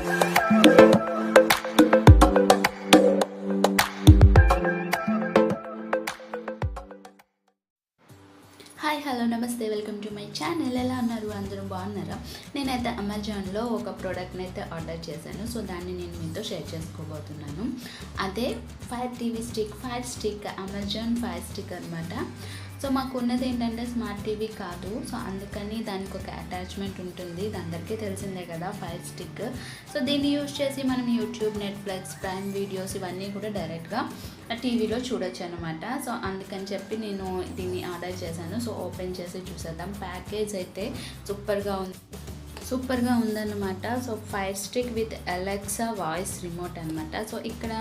Hi hello నమస్తే, welcome to my channel. ఎలా ఉన్నారు? అందరూ బాగున్నారా? నేనైతే అమెజాన్లో ఒక ప్రోడక్ట్ని అయితే ఆర్డర్ చేశాను. సో దాన్ని నేను మీతో షేర్ చేసుకోబోతున్నాను. అదే fire TV stick Amazon fire stick అనమాట. సో మాకు ఉన్నది ఏంటంటే స్మార్ట్ టీవీ కాదు. సో అందుకని దానికి ఒక అటాచ్మెంట్ ఉంటుంది, ఇది అందరికీ తెలిసిందే కదా, ఫైర్ స్టిక్. సో దీన్ని యూజ్ చేసి మనం యూట్యూబ్, నెట్ఫ్లిక్స్, ప్రైమ్ వీడియోస్ ఇవన్నీ కూడా డైరెక్ట్గా టీవీలో చూడొచ్చు అనమాట. సో అందుకని చెప్పి నేను దీన్ని ఆర్డర్ చేశాను. సో ఓపెన్ చేసి చూసేద్దాం. ప్యాకేజ్ అయితే సూపర్గా ఉందన్నమాట. So fire stick with Alexa voice remote అనమాట. సో ఇక్కడ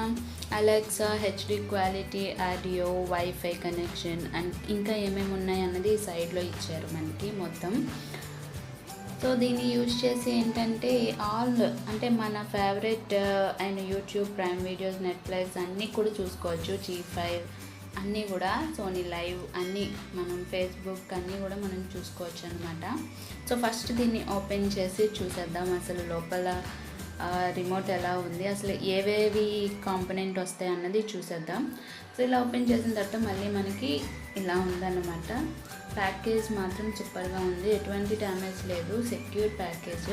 Alexa, HD quality, audio, wifi connection and ఇంకా ఏమేమి ఉన్నాయి అన్నది ఈ సైడ్లో ఇచ్చారు మనకి మొత్తం. సో దీన్ని యూజ్ చేసి ఏంటంటే అంటే మన favourite and YouTube, prime videos, Netflix అన్నీ కూడా చూసుకోవచ్చు. G5 అన్నీ కూడా, సోనీ లైవ్ అన్నీ, మనం ఫేస్బుక్ అన్నీ కూడా మనం చూసుకోవచ్చు అనమాట. సో ఫస్ట్ దీన్ని ఓపెన్ చేసి చూసేద్దాం అసలు లోపల రిమోట్ ఎలా ఉంది, అసలు ఏవేవి కాంపోనెంట్ వస్తాయి అన్నది చూసేద్దాం. సో ఇలా ఓపెన్ చేసిన తర్వాత మళ్ళీ మనకి ఇలా ఉందన్నమాట. ప్యాకేజ్ మాత్రం సూపర్గా ఉంది, ఎటువంటి డ్యామేజ్ లేదు, సెక్యూర్ ప్యాకేజ్.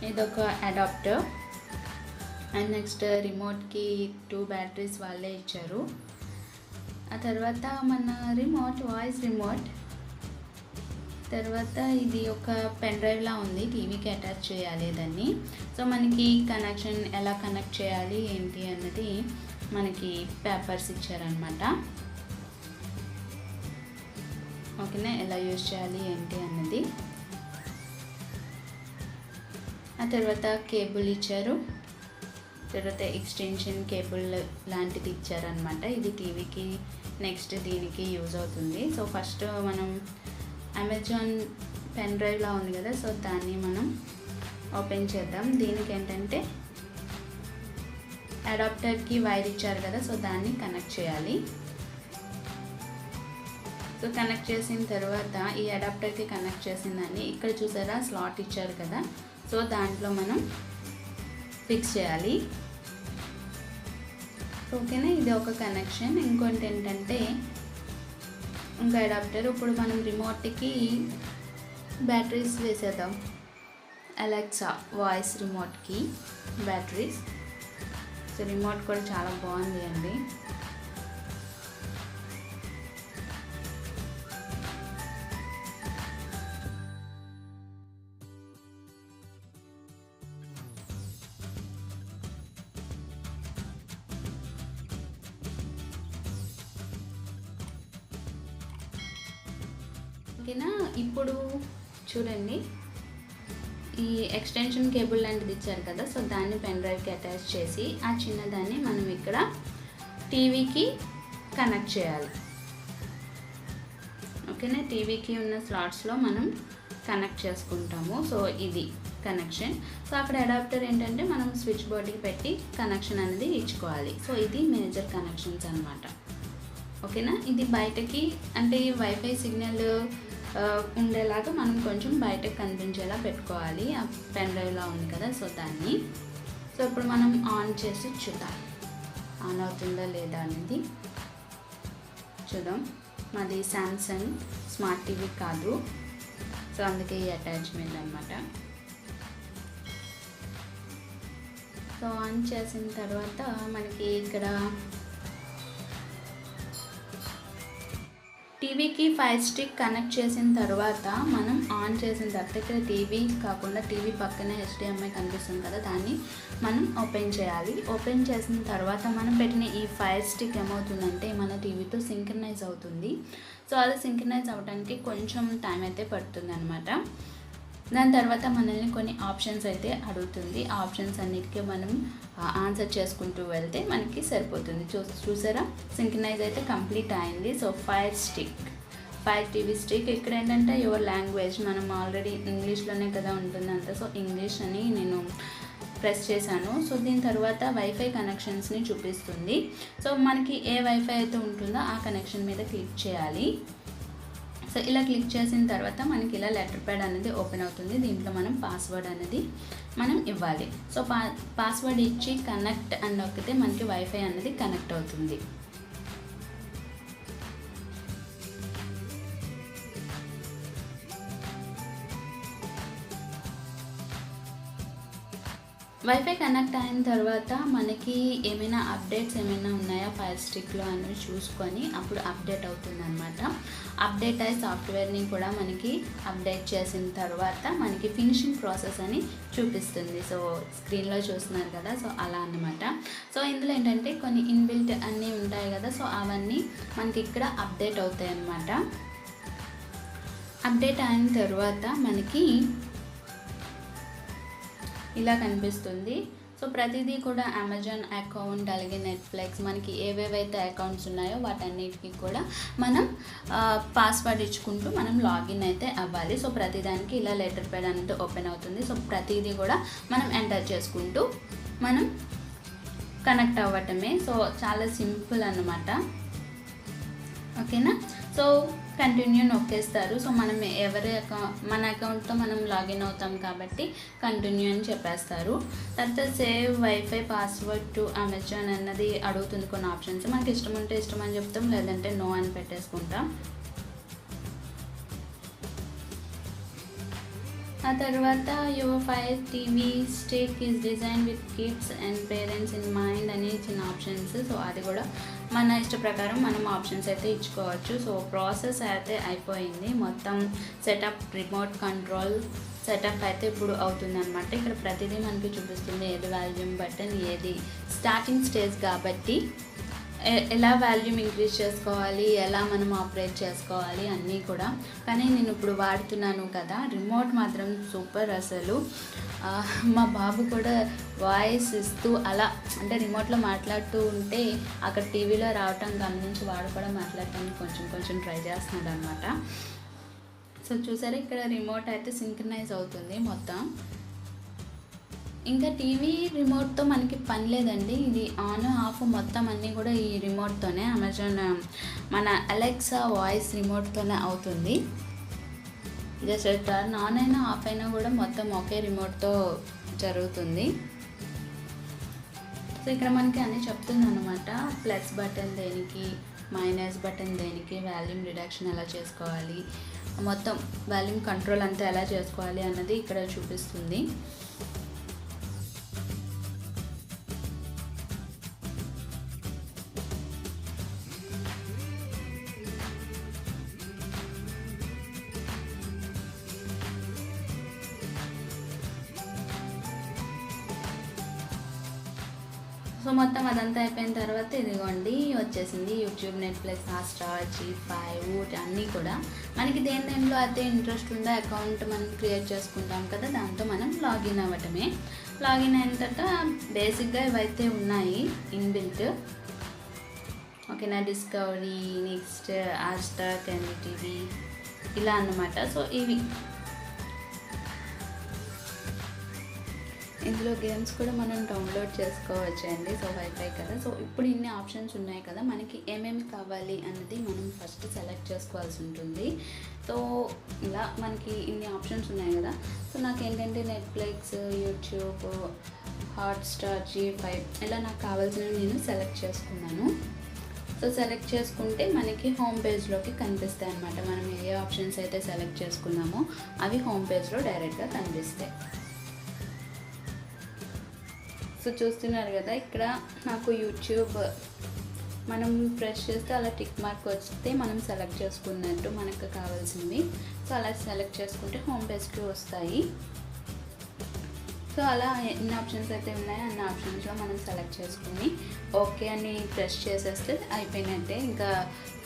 ఇదొక అడాప్టర్ అండ్ నెక్స్ట్ రిమోట్కి 2 బ్యాటరీస్ వాళ్ళే ఇచ్చారు. ఆ తర్వాత మన రిమోట్, వాయిస్ రిమోట్. తర్వాత ఇది ఒక పెన్ డ్రైవ్లా ఉంది, టీవీకి అటాచ్ చేయాలి దాన్ని. సో మనకి కనెక్షన్ ఎలా కనెక్ట్ చేయాలి ఏంటి అన్నది మనకి పేపర్స్ ఇచ్చారనమాట. ఓకేనా, ఎలా యూజ్ చేయాలి ఏంటి అన్నది. ఆ తర్వాత కేబుల్ ఇచ్చారు, తర్వాత ఎక్స్టెన్షన్ కేబుల్ లాంటిది ఇచ్చారనమాట. ఇది టీవీకి, నెక్స్ట్ దీనికి యూజ్ అవుతుంది. సో ఫస్ట్ మనం అమెజాన్ పెన్ డ్రైవ్లా ఉంది కదా, సో దాన్ని మనం ఓపెన్ చేద్దాం. దీనికి ఏంటంటే అడాప్టర్కి వైర్ ఇచ్చారు కదా, సో దాన్ని కనెక్ట్ చేయాలి. సో కనెక్ట్ చేసిన తర్వాత ఈ అడాప్టర్కి కనెక్ట్ చేసిన దాన్ని ఇక్కడ చూసారా స్లాట్ ఇచ్చారు కదా, సో దాంట్లో మనం ఫిక్స్ చేయాలి. ఓకేనా, ఇది ఒక కనెక్షన్. ఇంకోటి ఏంటంటే ఇంకా అడాప్టర్. ఇప్పుడు మనం రిమోట్కి బ్యాటరీస్ వేసేద్దాం. అలెక్సా వాయిస్ రిమోట్కి బ్యాటరీస్. సో రిమోట్ కూడా చాలా బాగుంది అండి. ఓకేనా, ఇప్పుడు చూడండి ఈ ఎక్స్టెన్షన్ కేబుల్ లాంటిది ఇచ్చారు కదా, సో దాన్ని పెన్ డ్రైవ్కి అటాచ్ చేసి ఆ చిన్నదాన్ని మనం ఇక్కడ టీవీకి కనెక్ట్ చేయాలి. ఓకేనా, టీవీకి ఉన్న స్లాట్స్లో మనం కనెక్ట్ చేసుకుంటాము. సో ఇది కనెక్షన్. సో అక్కడ అడాప్టర్ ఏంటంటే మనం స్విచ్ బోర్డ్కి పెట్టి కనెక్షన్ అనేది ఇచ్చుకోవాలి. సో ఇది మేజర్ కనెక్షన్స్ అనమాట. ఓకేనా, ఇది బయటకి అంటే వైఫై సిగ్నల్ ఉండేలాగా మనం కొంచెం బయటకు కనిపించేలా పెట్టుకోవాలి. ఆ పెన్ డ్రైవ్లా ఉంది కదా, సో దాన్ని. సో ఇప్పుడు మనం ఆన్ చేసి చూద్దాం ఆన్ అవుతుందా లేదా అనేది చూద్దాం. మాది శాంసంగ్ స్మార్ట్ టీవీ కాదు, సో అందుకే ఈ అటాచ్మెంట్ అనమాట. సో ఆన్ చేసిన తర్వాత మనకి ఇక్కడ టీవీకి ఫైర్ స్టిక్ కనెక్ట్ చేసిన తర్వాత మనం ఆన్ చేసిన తర్వాత ఇక్కడ టీవీ కాకుండా టీవీ పక్కనే HDMI కనిపిస్తుంది కదా, దాన్ని మనం ఓపెన్ చేయాలి. ఓపెన్ చేసిన తర్వాత మనం పెట్టిన ఈ ఫైర్ స్టిక్ ఏమవుతుందంటే మన టీవీతో సింక్రనైజ్ అవుతుంది. సో అది సింక్రనైజ్ అవ్వడానికి కొంచెం టైం అయితే పడుతుంది అనమాట. దాని తర్వాత మనల్ని కొన్ని ఆప్షన్స్ అయితే అడుగుతుంది. ఆ ఆప్షన్స్ అన్నిటికీ మనం ఆన్సర్ చేసుకుంటూ వెళ్తే మనకి సరిపోతుంది. చూసారా, సింక్రనైజ్ అయితే కంప్లీట్ అయింది. సో ఫైర్ టీవీ స్టిక్ ఇక్కడ ఏంటంటే యువర్ లాంగ్వేజ్, మనం ఆల్రెడీ ఇంగ్లీష్లోనే కదా ఉంటుంది అంతా. సో ఇంగ్లీష్ అని నేను ప్రెస్ చేశాను. సో దీని తర్వాత వైఫై కనెక్షన్స్ని చూపిస్తుంది. సో మనకి ఏ వైఫై అయితే ఉంటుందో ఆ కనెక్షన్ మీద క్లిక్ చేయాలి. సో సో ఇలా క్లిక్ చేసిన తర్వాత మనకి ఇలా లెటర్ ప్యాడ్ అనేది ఓపెన్ అవుతుంది. దీంట్లో మనం పాస్వర్డ్ అనేది మనం ఇవ్వాలి. సో పాస్వర్డ్ ఇచ్చి కనెక్ట్ అని నొక్కితే మనకి వైఫై అనేది కనెక్ట్ అవుతుంది. వైఫై కనెక్ట్ అయిన తర్వాత మనకి ఏమైనా అప్డేట్స్ ఏమైనా ఉన్నాయా ఫైర్ స్టిక్లో అని చూసుకొని అప్పుడు అప్డేట్ అవుతుంది అనమాట. అప్డేట్ అయ్యి సాఫ్ట్వేర్ని కూడా మనకి అప్డేట్ చేసిన తర్వాత మనకి ఫినిషింగ్ ప్రాసెస్ అని చూపిస్తుంది. సో స్క్రీన్లో చూస్తున్నారు కదా, సో అలా అన్నమాట. సో ఇందులో ఏంటంటే కొన్ని ఇన్బిల్ట్ అన్నీ ఉంటాయి కదా, సో అవన్నీ మనకి ఇక్కడ అప్డేట్ అవుతాయి అన్నమాట. అప్డేట్ అయిన తర్వాత మనకి ఇలా కనిపిస్తుంది. సో ప్రతిదీ కూడా అమెజాన్ అకౌంట్ అలాగే నెట్ఫ్లిక్స్ మనకి ఏవేవైతే అకౌంట్స్ ఉన్నాయో వాటన్నిటికీ కూడా మనం పాస్వర్డ్ ఇచ్చుకుంటూ మనం లాగిన్ అయితే అవ్వాలి. సో ప్రతిదానికి ఇలా లెటర్ ప్యాడ్ అనేది ఓపెన్ అవుతుంది. సో ప్రతిదీ కూడా మనం ఎంటర్ చేసుకుంటూ మనం కనెక్ట్ అవ్వటమే. సో చాలా సింపుల్ అన్నమాట. ఓకేనా. So continue నొక్కేస్తారు. సో మనం మన అకౌంట్తో మనం లాగిన్ అవుతాం కాబట్టి కంటిన్యూ అని చెప్పేస్తారు. తర్వాత save wifi password to Amazon అన్నది అడుగుతుంది కొన్ని ఆప్షన్స్. మనకి ఇష్టం ఉంటే ఇష్టం అని చెప్తాం, లేదంటే నో అని పెట్టేసుకుంటాం. ఆ తర్వాత your fire TV stick is design with kids and parents in mind అని ఇచ్చిన ఆప్షన్స్. సో అది కూడా మన ఇష్ట ప్రకారం మనం ఆప్షన్స్ అయితే ఇచ్చుకోవచ్చు. సో ప్రాసెస్ అయితే అయిపోయింది. మొత్తం సెటప్ రిమోట్ కంట్రోల్ సెటప్ అయితే ఇప్పుడు అవుతుందన్నమాట. ఇక్కడ ప్రతిదీ మనకి చూపిస్తుంది, ఏది వాల్యూమ్ బటన్, ఏది స్టార్టింగ్ స్టేజ్ కాబట్టి ఎలా వాల్యూమ్ ఇంక్రీజ్ చేసుకోవాలి, ఎలా మనం ఆపరేట్ చేసుకోవాలి అన్నీ కూడా. కానీ నేను ఇప్పుడు వాడుతున్నాను కదా, రిమోట్ మాత్రం సూపర్ అసలు. మా బాబు కూడా వాయిస్ ఇస్తూ అలా అంటే రిమోట్లో మాట్లాడుతూ ఉంటే అక్కడ టీవీలో రావటం గమనించి వాడు కూడా మాట్లాడటానికి కొంచెం ట్రై చేస్తున్నాడు అనమాట. సో చూసారా, ఇక్కడ రిమోట్ అయితే సింక్రనైజ్ అవుతుంది మొత్తం. ఇంకా టీవీ రిమోట్తో మనకి పని లేదండి. ఇది ఆన్ ఆఫ్ మొత్తం అన్నీ కూడా ఈ రిమోట్తోనే, అమెజాన్ మన అలెక్సా వాయిస్ రిమోట్తోనే అవుతుంది. జస్ట్ టర్న్ ఆన్ అయినా ఆఫ్ అయినా కూడా మొత్తం ఒకే రిమోట్తో జరుగుతుంది. సో ఇక్కడ మనకి అన్నీ చెప్తుంది అనమాట. ప్లస్ బటన్ దేనికి, మైనస్ బటన్ దేనికి, వాల్యూమ్ రిడక్షన్ ఎలా చేసుకోవాలి, మొత్తం వాల్యూమ్ కంట్రోల్ అంతా ఎలా చేసుకోవాలి అన్నది ఇక్కడ చూపిస్తుంది. సో మొత్తం అదంతా అయిపోయిన తర్వాత ఇదిగోండి వచ్చేసింది యూట్యూబ్, నెట్ఫ్లిక్స్, హాట్‌స్టార్, జీ5 అన్నీ కూడా. మనకి దేనిలో అయితే ఇంట్రెస్ట్ ఉందో అకౌంట్ మనం క్రియేట్ చేసుకుంటాం కదా, దాంతో మనం లాగిన్ అవ్వటమే. లాగిన్ అయిన తర్వాత బేసిక్గా ఇవైతే ఉన్నాయి ఇన్బిల్ట్. ఓకేనా. డిస్కవరీ, నెక్స్ట్ హాట్‌స్టార్, ఎన్‌టీవీ ఇలా అన్నమాట. సో ఇవి ఇందులో గేమ్స్ కూడా మనం డౌన్లోడ్ చేసుకోవచ్చు అండి. సో వైఫై కదా, సో ఇప్పుడు ఇన్ని ఆప్షన్స్ ఉన్నాయి కదా, మనకి ఏమేమి కావాలి అన్నది మనం ఫస్ట్ సెలెక్ట్ చేసుకోవాల్సి ఉంటుంది. సో ఇలా మనకి ఇన్ని ఆప్షన్స్ ఉన్నాయి కదా. సో నాకు ఏంటంటే నెట్ఫ్లిక్స్, యూట్యూబ్, హాట్‌స్టార్, జీ5 ఇలా నాకు కావాల్సినవి నేను సెలెక్ట్ చేసుకున్నాను. సో సెలెక్ట్ చేసుకుంటే మనకి హోమ్ పేజ్లోకి కనిపిస్తాయి అన్నమాట. మనం ఏ ఆప్షన్స్ అయితే సెలెక్ట్ చేసుకున్నామో అవి హోమ్ పేజ్లో డైరెక్ట్గా కనిపిస్తాయి. సో చూస్తున్నారు కదా, ఇక్కడ నాకు యూట్యూబ్ మనం ప్రెస్ చేస్తే అలా టిక్ మార్క్ వస్తే మనం సెలెక్ట్ చేసుకున్నట్టు మనకు కావాల్సినవి. సో అలా సెలెక్ట్ చేసుకుంటే హోమ్ పేజ్కి వస్తాయి. సో అలా ఎన్ని ఆప్షన్స్ అయితే ఉన్నాయో అన్ని ఆప్షన్స్లో మనం సెలెక్ట్ చేసుకుని ఓకే అని ప్రెస్ చేసేస్తే అయిపోయినట్టే. ఇంకా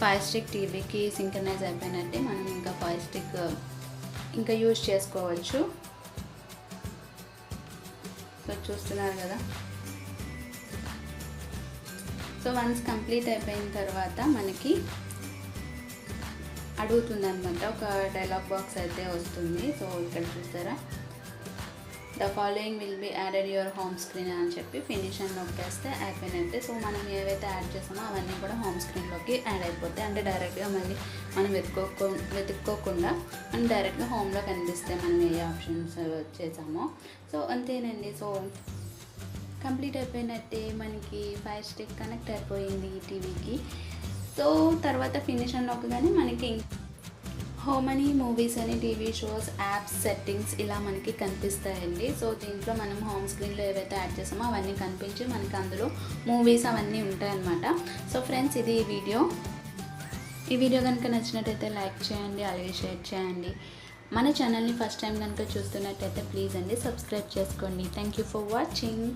ఫైర్ స్టిక్ టీవీకి సింక్రనైజ్ అయిపోయినట్టే. మనం ఇంకా ఫైర్ స్టిక్ ఇంకా యూజ్ చేసుకోవచ్చు. సో చూస్తున్నారు కదా. సో వన్స్ కంప్లీట్ అయిపోయిన తర్వాత మనకి అడుగుతుంది అనమాట, ఒక డైలాగ్ బాక్స్ అయితే వస్తుంది. సో ఇక్కడ చూస్తారా, the following will be added your home screen అని చెప్పి ఫినిష్ అని నొక్కేస్తే అయిపోయినట్టే. సో మనం ఏవైతే యాడ్ చేసామో అవన్నీ కూడా హోమ్ స్క్రీన్లోకి యాడ్ అయిపోతాయి. అంటే డైరెక్ట్గా మళ్ళీ మనం వెతుక్కోకుండా మనం డైరెక్ట్గా హోమ్లో కనిపిస్తే మనం ఏ ఆప్షన్స్ చేసామో. సో అంతేనండి. సో కంప్లీట్ అయిపోయినట్టే, మనకి ఫైర్ స్టిక్ కనెక్ట్ అయిపోయింది టీవీకి. సో తర్వాత ఫినిష్ అని నొక్కగానే మనకి హోమ్ అని, మూవీస్ అని, టీవీ షోస్, యాప్స్, సెట్టింగ్స్ ఇలా మనకి కనిపిస్తాయండి. సో దీంట్లో మనం హోమ్ స్క్రీన్లో ఏవైతే యాడ్ చేసామో అవన్నీ కనిపించి మనకి అందులో మూవీస్ అవన్నీ ఉంటాయన్నమాట. సో ఫ్రెండ్స్, ఇది ఈ వీడియో కనుక నచ్చినట్టయితే లైక్ చేయండి, అలాగే షేర్ చేయండి. మన ఛానల్ని ఫస్ట్ టైం కనుక చూస్తున్నట్టయితే ప్లీజ్ అండి సబ్స్క్రైబ్ చేసుకోండి. Thank you for watching.